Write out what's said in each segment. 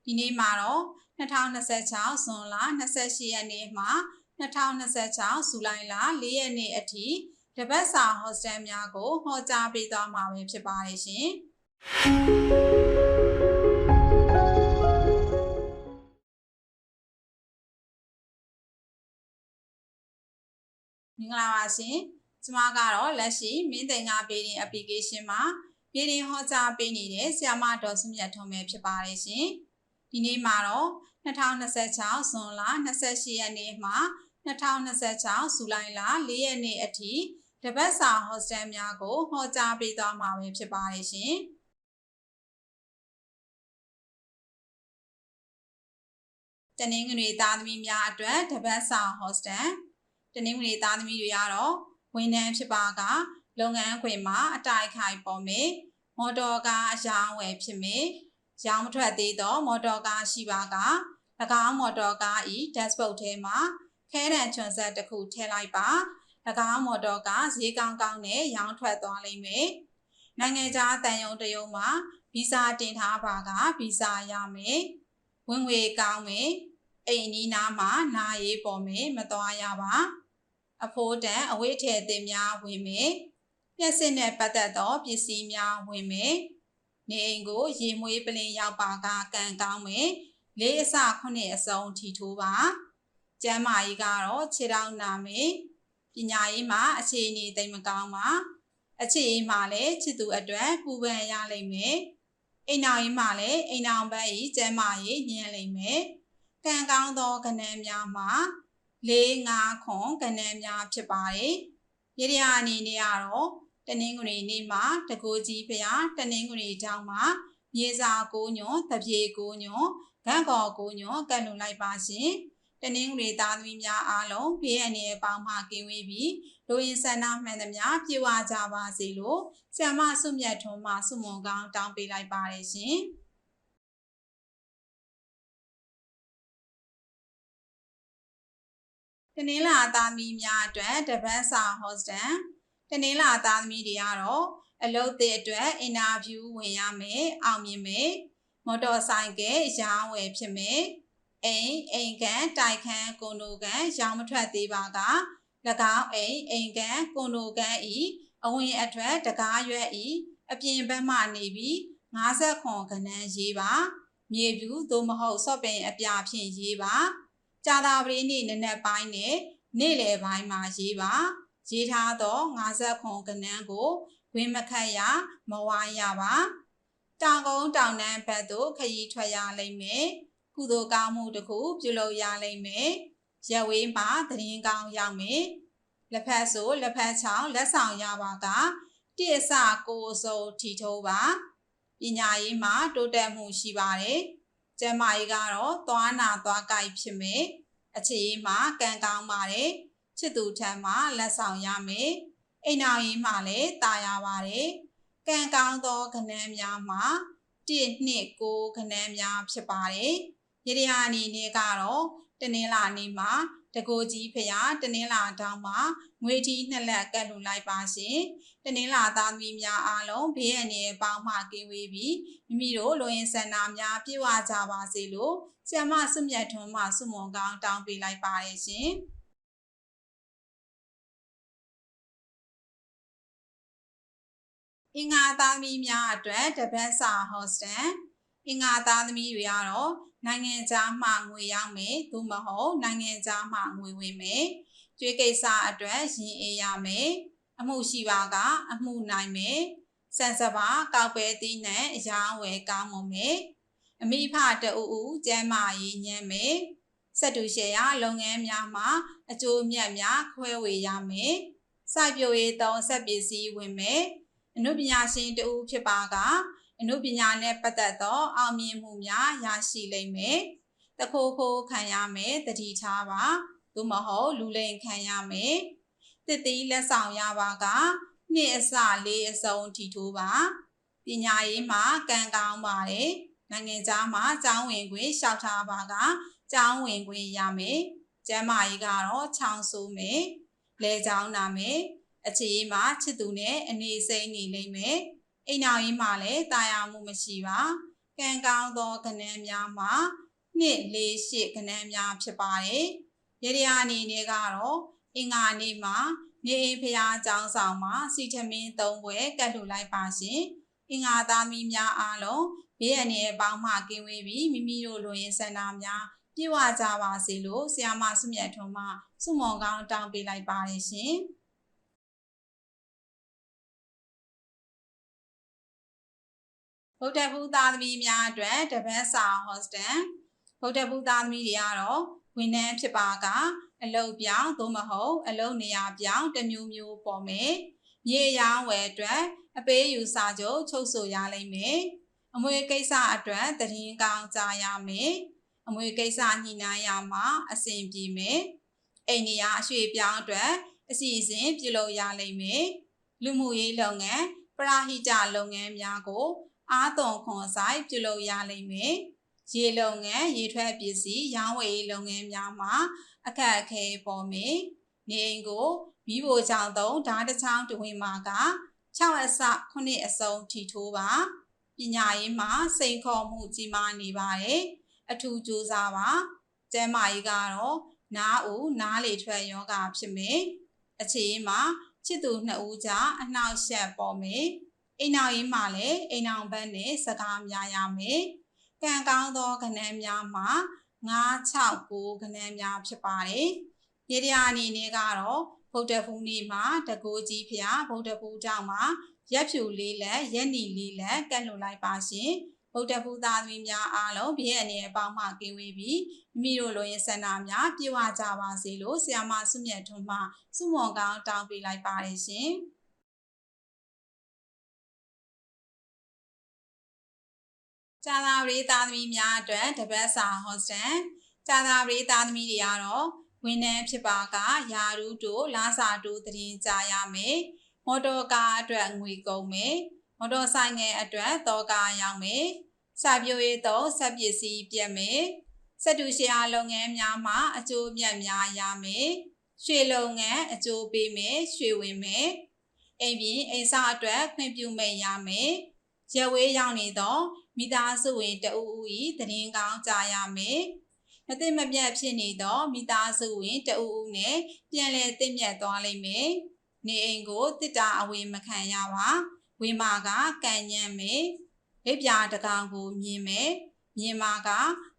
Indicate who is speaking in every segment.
Speaker 1: ဒီနေ့မှာတော့2026ဇွန်လ28ရက်နေ့မှ2026ဇူလိုင်လ4ရက်နေ့အထိတပတ်စာဟော့စတယ်များကိုဟောကြားပေးသွားမှာပဲဖြစ်ပါတယ်ရှင်။မင်္ဂလာပါရှင်။ကျွန်မကတော့လက်ရှိမင်းသိင်္ဂပေးတင် application မှာပြည်တင်ဟောကြားပေးနေတဲ့ဆရာမဒေါ်စုမြတ်ထွန်းပဲဖြစ်ပါတယ်ရှင်။ဒီနေ့မှာတော့2026ဇွန်လ28ရက်နေ့မှ2026ဇူလိုင်လ4ရက်နေ့အထိတပတ်စာဟော့စတယ်များကိုဟောကြားပေးသွားမှာပဲဖြစ်ပါတယ်ရှင်။တနင်္ဂနွေသားသမီးများအတွက်တပတ်စာဟော့စတယ်တနင်္ဂနွေသားသမီးတွေကတော့ဝန်ထမ်းဖြစ်ပါကလုပ်ငန်းခွင်မှာအတိုက်ခိုက်ပေါ်မေမော်တော်ကားအရောင်းဝယ်ဖြစ်မေရောင်းမထွက်သေးသောမော်တော်ကားရှိပါက၎င်းမော်တော်ကား၏ dashboard ထဲမှာခဲတံချွန်ဆက်တစ်ခုထည့်လိုက်ပါ၎င်းမော်တော်ကားဈေးကောင်းကောင်းနဲ့ရောင်းထွက်သွားလိမ့်မယ်နိုင်ငံခြားတန်ယုံတရုံမှာဗီဇာတင်ထားပါကဗီဇာရမယ်ဝင်ငွေကောင်းမယ်အိမ်နီးနားမှာနာရေးပေါ်မယ်မသွားရပါအဖိုးတန်အဝိထည်သင်များဝင်မယ်လျှက်စစ်နဲ့ပတ်သက်သောပစ္စည်းများဝင်မယ်နေအိမ်ကိုရေမွေးပလင်ရောက်ပါကကံကောင်းမယ်4အစ9အစုံထီထိုးပါကျမ်းမာရေးကတော့ခြေထောက်နာမယ်ပညာရေးမှာအခြေအနေသိမ့်မကောင်းပါအခြေအေးမှာလည်းချစ်သူအတွက်ပူပန်ရလိမ့်မယ်အိမ်နောက်ရေးမှာလည်းအိမ်နောက်ဘက်ဤကျမ်းမာရေးညံ့လိမ့်မယ်ကံကောင်းသောကဏ္ဍများမှာ4 5ခွန်ကဏ္ဍများဖြစ်ပါတယ်ရရအနေနဲ့ကတော့တနင်္ဂနွေနေ့မှာတကိုးကြီးဖျားတနင်္ဂနွေတောင်းမှာမြေစာကိုညွန်တပြေကိုညွန်ဂန့်ကော်ကိုညွန်ကတ်လူလိုက်ပါရှင်တနင်္ဂနွေသားသမီးများအားလုံးဘေးအန္တရာယ်ပေါင်းမှကင်းဝေးပြီးလူရင်းဆန္ဒမှန်သမျှပြေဝကြပါစေလို့ဆရာမဆုမြတ်ထွန်းမှဆုမွန်ကောင်းတောင်းပေးလိုက်ပါတယ်ရှင်တနင်္လာသားသမီးများအတွက်တပတ်စာဟော့စတယ်တနင်္လာသားသမီးတွေကတော့အလုပ်သစ်အတွက်အင်တာဗျူးဝင်ရမယ်အောင်မြင်မယ်မော်တော်ဆိုင်ကရောင်းဝယ်ဖြစ်မယ်အိမ်ကန်တိုက်ခန်းကွန်ဒိုကန်ရောင်းမထွက်သေးပါက၎င်းအိမ်ကန်ကွန်ဒိုကန်ဤအဝင်အထွက်တကားရွက်ဤအပြင်ဘက်မှနေပြီး50ခွန်ကဏ္ဍရေးပါမြေပြူသို့မဟုတ်ဆော့ပင်အပြာဖြင့်ရေးပါကြာသာပတေးနေ့နနက်ပိုင်းနဲ့နေ့လယ်ပိုင်းမှာရေးပါရေးထားသော50ခွန်ကဏ္ဍကိုဝင်မခတ်ရမဝိုင်းရပါတောင်ကုန်းတောင်တန်းဘက်သို့ခရီးထွက်ရလိမ့်မယ်ကုသိုလ်ကောင်းမှုတစ်ခုပြုလုပ်ရလိမ့်မယ်ရက်ဝေးမှာသတင်းကောင်းရောက်မယ်လက်ဖက်ဆိုလက်ဖက်ချောင်းလက်ဆောင်ရပါကတိအစကိုအစုံထီထိုးပါပညာရေးမှာတိုးတက်မှုရှိပါတယ်ကျန်းမာရေးကတော့သွားနာသွားကြိုက်ဖြစ်မယ်အခြေရေးမှာကံကောင်းပါတယ်ချစ်သူထံမှာလက်ဆောင်ရမယ်အိမ်နောက်ရေးမှာလည်းတာယာပါတယ်ကံကောင်းသောကဏ္ဍများမှာ1 2 9ကဏ္ဍများဖြစ်ပါတယ်ရရအနေနဲ့ကတော့တနင်္လာနေ့မှာတကိုးကြီးဖျားတနင်္လာတောင်းမှာငွေကြီး2လက်ကတ်လူလိုက်ပါရှင်တနင်္လာသားသမီးများအားလုံးဘေးအန္တရာယ်ပေါင်းမှကင်းဝေးပြီးမိမိတို့လူရင်းဆန္ဒများပြည့်ဝကြပါစေလို့ဆရာမဆုမြတ်ထွန်းမှဆုမွန်ကောင်းတောင်းပေးလိုက်ပါတယ်ရှင်အင်္ဂါသားသမီးများအတွက်တပတ်စာဟော့စတယ်အင်္ဂါသားသမီးတွေကတော့နိုင်ငံခြားမှငွေရောက်မယ်သို့မဟုတ်နိုင်ငံခြားမှငွေဝင်မယ်ကျွေးကိစ္စအတွက်ရင်အေးရမယ်အမှုရှိပါကအမှုနိုင်မယ်စံစပါကောက်ပဲသီးနှံအယောင်းဝယ်ကောင်းမွန်မယ်အမိဖတူကျမ်းမာရေးညံ့မယ်စက်တူရှယ်ရလုပ်ငန်းများမှာအကျိုးမြတ်များခွဲဝေရမယ်စိုက်ပျိုးရေးသုံးစက်ပစ္စည်းဝင်မယ်အနုပညာရှင်တူဖြစ်ပါကအနုပညာနဲ့ပတ်သက်သောအောင်မြင်မှုများရရှိလိမ့်မယ်တခိုးခိုးခံရမယ်တတိထားပါသို့မဟုတ်လူလိမ်ခံရမယ်တစ်သီးလက်ဆောင်ရပါက2အစ4အစုံထီထိုးပါပညာရေးမှာကံကောင်းပါတယ်နိုင်ငံခြားမှာကျောင်းဝင်ခွင့်လျှောက်ထားပါကကျောင်းဝင်ခွင့်ရမယ်ကျမ်းမာရေးကတော့ချောင်းဆိုးမယ်လဲချောင်းနာမယ်အခြေရေးမှာချစ်သူနဲ့အနေစိမ့်နေလိမ့်မယ်အိမ်နောက်ရေးမှာလည်းတာယာမှုမရှိပါ ကံကောင်းသောကဏ္ဍများမှာ2 4 8ကဏ္ဍများဖြစ်ပါတယ်။ရရအနေနဲ့ကတော့အင်္ဂါနေ့မှာနေအိမ်ဖျားကျောင်းဆောင်မှာစီထမင်း3ပွဲကတ်လှူလိုက်ပါရှင်။အင်္ဂါသားသမီးများအားလုံးဘေးအန္တရာယ်ပေါင်းမှကင်းဝေးပြီးမိမိတို့လူရင်းဆန္ဒများပြည့်ဝကြပါစေလို့ဆရာမစုမြတ်ထွန်းမှဆုမွန်ကောင်းတောင်းပေးလိုက်ပါတယ်ရှင်။ဗုဒ္ဓဘုသားသမီးများအတွက်တပတ်စာဟော့စတန်ဗုဒ္ဓဘုသားသမီးတွေကတော့ဝန်ထမ်းဖြစ်ပါကအလုပ်ပြောင်းသို့မဟုတ်အလုပ်နေရာပြောင်းတစ်မျိုးမျိုးပေါ်မယ်။မြေရောင်းဝယ်အတွက်အပေးယူစာချုပ်ချုပ်ဆိုရလိမ့်မယ်။အမွေကိစ္စအတွက်သတင်းကောင်းကြားရမယ်။အမွေကိစ္စညှိနှိုင်းရမှာအဆင်ပြေမယ်။အိမ်နေရာအရွှေ့ပြောင်းအတွက်အစီအစဉ်ပြုလုပ်ရလိမ့်မယ်။လူမှုရေးလုပ်ငန်းပရဟိတလုပ်ငန်းများကိုအားသွန်ခွန်ဆိုင်ပြုလုပ်ရလိမ့်မယ်။ရေလုပ်ငန်းရေထွက်ပစ္စည်းရောင်းဝယ်ရေးလုပ်ငန်းများမှာအခက်အခဲပေါ်မယ်။နေအိမ်ကိုမိဖို့ကြောင့်သုံးဓာတ်တစ်ချောင်းတဝင်းမှာက6အစ9အစုံထီထိုးပါပညာရေးမှာစိန်ခေါ်မှုကြီးမားနေပါတယ်အထူးကြိုးစားပါကျန်းမာရေးကတော့နားဦးနားလေထွက်ယောဂဖြစ်မယ်အခြေရေးမှာချစ်သူ2ဦးကြားအနှောက်အယှက်ပေါ်မယ်အိမ်နောက်ရေးမှာလည်းအိမ်နောက်ဘက်နဲ့စကားများရမယ်ကံကောင်းသောကဏ္ဍများမှာ9 6 9ကဏ္ဍများဖြစ်ပါတယ်ရေတရာအနေနဲ့ကတော့ဗုဒ္ဓဘုနေ့မှာတကိုးကြီးဖျားဗုဒ္ဓဘုတောင်မှာရက်ဖြူလေးလက်ရက်နီလေးလက်ကတ်လှူလိုက်ပါရှင်ဗုဒ္ဓဘုသားသမီးများအားလုံးဘေးအန္တရာယ်ပေါင်းမှကင်းဝေးပြီးမိမိတို့လိုရင်းဆန္ဒများပြည့်ဝကြပါစေလို့ဆရာမစုမြတ်ထွန်းမှဆုမွန်ကောင်းတောင်းပေးလိုက်ပါတယ်ရှင်ကြာသာပရိသတ်သမီးများအတွက်တပတ်စာဟောစတန်ကြာသာပရိသတ်သမီးတွေကတော့ဝန်ထမ်းဖြစ်ပါကယာရုတို့လာစာတို့တည်ကြရမယ်မော်တော်ကားအတွက်ငွေကုန်မယ်မော်တော်ဆိုင်ငယ်အတွက်တော့ကားရောက်မယ်စာပြိုရေးတော့စက်ပစ္စည်းပြတ်မယ်စက်တူရှယ်ယာလုပ်ငန်းများမှာအကျိုးမြတ်များရမယ်ရွှေလုပ်ငန်းအကျိုးပေးမယ်ရွှေဝင်မယ်အိမ်ပြင်အိမ်စာအတွက်ခွင့်ပြုမိတ်ရမယ်ရက်ဝေးရောက်နေတော့မိသားစုဝင်တဦးဦးဤတည်ငောင်းကြရမယ်မသိမပြတ်ဖြစ်နေသောမိသားစုဝင်တဦးဦးနဲ့ပြန်လည်တင့်မြတ်သွားလိမ့်မယ်နေအိမ်ကိုတစ်တာအဝေမခံရပါဝေမာကကံညံ့မယ်လက်ပြတကောင်ကိုမြင်မယ်မြင်မာက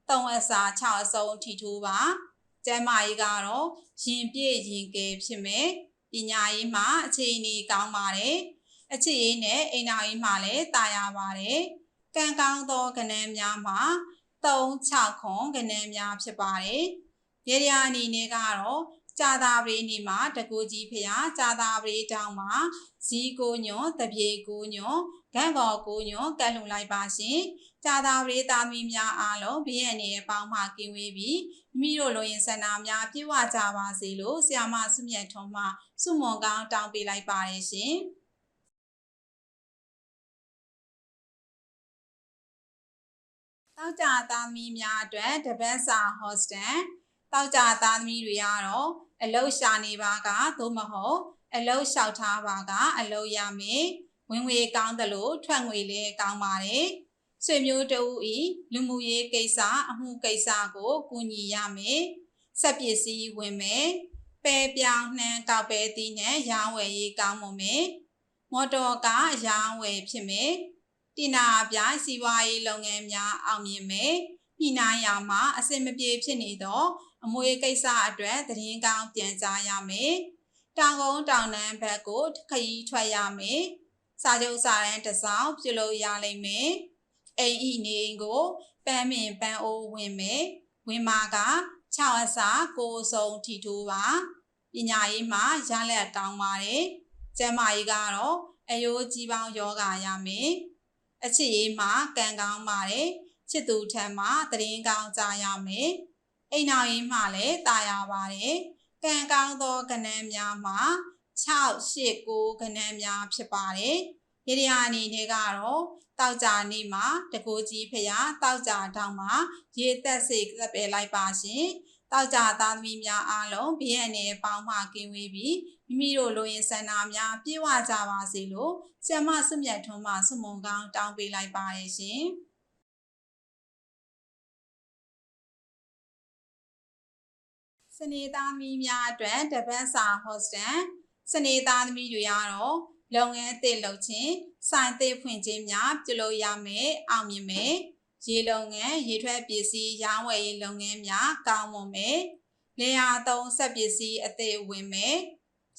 Speaker 1: 3အစာ6အစုံထီထိုးပါကျမ်းမာရေးကတော့ရင်ပြည့်ရင်ကဲဖြစ်မယ်ပညာရေးမှာအခြေအနေကောင်းပါတယ်အချစ်ရေးနဲ့အိမ်နောက်ရေးမှာလည်းတာယာပါတယ်ကံကောင်းသောကဏ္ဍများမှာ3 6ခွန်ကဏ္ဍများဖြစ်ပါတယ်ရေရာအနေနဲ့ကတော့ကြာသာပရိနေမှာတကူကြီးဖျားကြာသာပရိတောင်မှာဇီးကိုညွန်တပြေကိုညွန်ဂန့်ကော်ကိုညွန်ကတ်လှူလိုက်ပါရှင်ကြာသာပရိသားသမီးများအားလုံးဘေးအန္တရာယ်ပေါင်းမှကင်းဝေးပြီးမိမိတို့လိုရင်းဆန္ဒများပြည့်ဝကြပါစေလို့ဆရာမစုမြတ်ထွန်းမှဆုမွန်ကောင်းတောင်းပေးလိုက်ပါတယ်ရှင်တောက်ကြသားသမီးများအတွက်တပတ်စာဟော့စတန်တောက်ကြသားသမီးတွေကတော့အလုတ်ရှာနေပါကသို့မဟုတ်အလုတ်လျှောက်ထားပါကအလုတ်ရမယ်ဝင်ငွေကောင်းသလိုထွက်ငွေလည်းကောင်းပါတယ်ဆွေမျိုးတူဤလူမှုရေးကိစ္စအမှုကိစ္စကိုကူညီရမယ်စက်ပစ္စည်းဝင်မယ်ပဲပြောင်းနှမ်းကောက်ပဲသီးနဲ့ရောင်းဝယ်ရေးကောင်းမွန်မယ်မော်တော်ကားရောင်းဝယ်ဖြစ်မယ်တင်နာပြစီးပွားရေးလုပ်ငန်းများအောင်မြင်မယ်ညှိနှိုင်းရမှာအဆင်မပြေဖြစ်နေတော့အမွေကိစ္စအတွက်သတင်းကောင်းပြန်ကြားရမယ်တောင်ကုန်းတောင်တန်းဘက်ကိုခရီးထွက်ရမယ်စာချုပ်စာတမ်းတစ်စောင်ပြုလုပ်ရလိမ့်မယ်အိမ်ဤနေအိမ်ကိုပန်းမင်ပန်းအိုးဝင်မယ်ဝင်မာက6အစာ9စုံထီထိုးပါပညာရေးမှာရလက်ကောင်းပါတယ်ကျန်းမာရေးကတော့အယိုးကြီးပေါင်းယောဂရမယ်အချစ်ရေးမှာကံကောင်းပါတယ်ချစ်သူထံမှာသတင်းကောင်းကြားရမယ်အိမ်နောက်ရေးမှာလည်းတာယာပါတယ်ကံကောင်းသောကဏ္ဍများမှာ6 8 9ကဏ္ဍများဖြစ်ပါတယ်ရေတရာအနေနဲ့ကတော့တောက်ကြနေ့မှာတကိုးကြီးဖျားတောက်ကြတောင်မှာရေသက်စေသက်ပဲလိုက်ပါရှင်တောက်ကြသားသမီးများအားလုံးဘေးအန္တရာယ်ပေါင်းမှကင်းဝေးပြီးမိမိတို့လိုရင်းဆန္ဒများပြည့်ဝကြပါစေလို့ဆရာမစုမြတ်ထွန်းမှဆုမွန်ကောင်းတောင်းပေးလိုက်ပါတယ်ရှင် စနေသားသမီးများအတွက်တပတ်စာဟော့စတန်စနေသားသမီးတွေကတော့လုပ်ငန်းအသစ်လုပ်ခြင်းစိုင်သစ်ဖွင့်ခြင်းများပြုလုပ်ရမယ်အောင်မြင်မယ်ရေလုပ်ငန်းရေထွက်ပစ္စည်းရောင်းဝယ်ရေးလုပ်ငန်းများကောင်းမွန်မယ်လေယာသုံးစက်ပစ္စည်းအသစ်ဝင်မယ်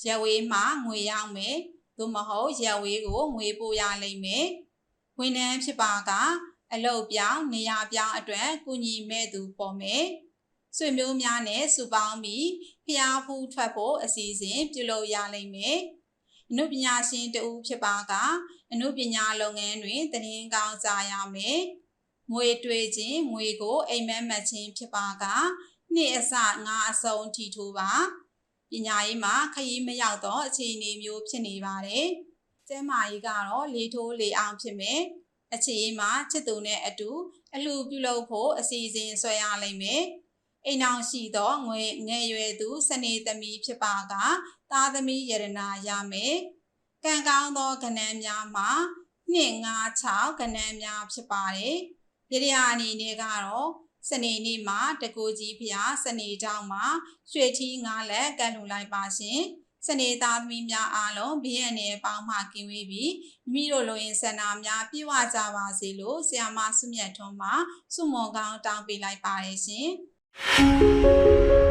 Speaker 1: ရက်ဝေးမှာငွေရောက်မယ်သို့မဟုတ်ရက်ဝေးကိုငွေပို့ရလိမ့်မယ်ဝန်ထမ်းဖြစ်ပါကအလုပ်ပြောင်းနေရာပြောင်းအတွက်ကူညီမဲ့သူပေါ်မယ်ဆွေမျိုးများနဲ့စုပေါင်းပြီးဖျားဖူးထွက်ဖို့အစီအစဉ်ပြုလုပ်ရလိမ့်မယ်အနုပညာရှင်တဦးဖြစ်ပါကအနုပညာလုပ်ငန်းတွင်သတင်းကောင်းကြားရမယ်ငွေတွေ့ခြင်းငွေကိုအိမ်မက်မှတ်ခြင်းဖြစ်ပါကနှစ်အစငါအစုံထီထိုးပါပညာရေးမှာခရီးမရောက်တော့အခြေအနေမျိုးဖြစ်နေပါတယ်ကျမ်းမာရေးကတော့လေထိုးလေအောင်ဖြစ်မယ်အခြေရေးမှာချစ်သူနဲ့အတူအလှပြုလုပ်ဖို့အစီအစဉ်ဆွဲရလိမ့်မယ်အိမ်အောင်ရှိသောငယ်ရွယ်သူစနေသမီးဖြစ်ပါကသားသမီးယရနာရမယ်ကံကောင်းသောကဏ္ဍများမှာ256ကဏ္ဍများဖြစ်ပါတယ်။ဒီရာအနေနဲ့ကတော့စနေနေ့မှာတကူကြီးဖျားစနေတောင်းမှာရွှေထီး9လက်ကန့်လှူလိုက်ပါရှင်။စနေသားသမီးများအားလုံးဘေးအန္တရာယ်ပေါင်းမှကင်းဝေးပြီးမိတို့လိုရင်ဆန္ဒများပြည့်ဝကြပါစေလို့ဆရာမဆုမြတ်ထွန်းမှဆုမွန်ကောင်းတောင်းပေးလိုက်ပါတယ်ရှင်။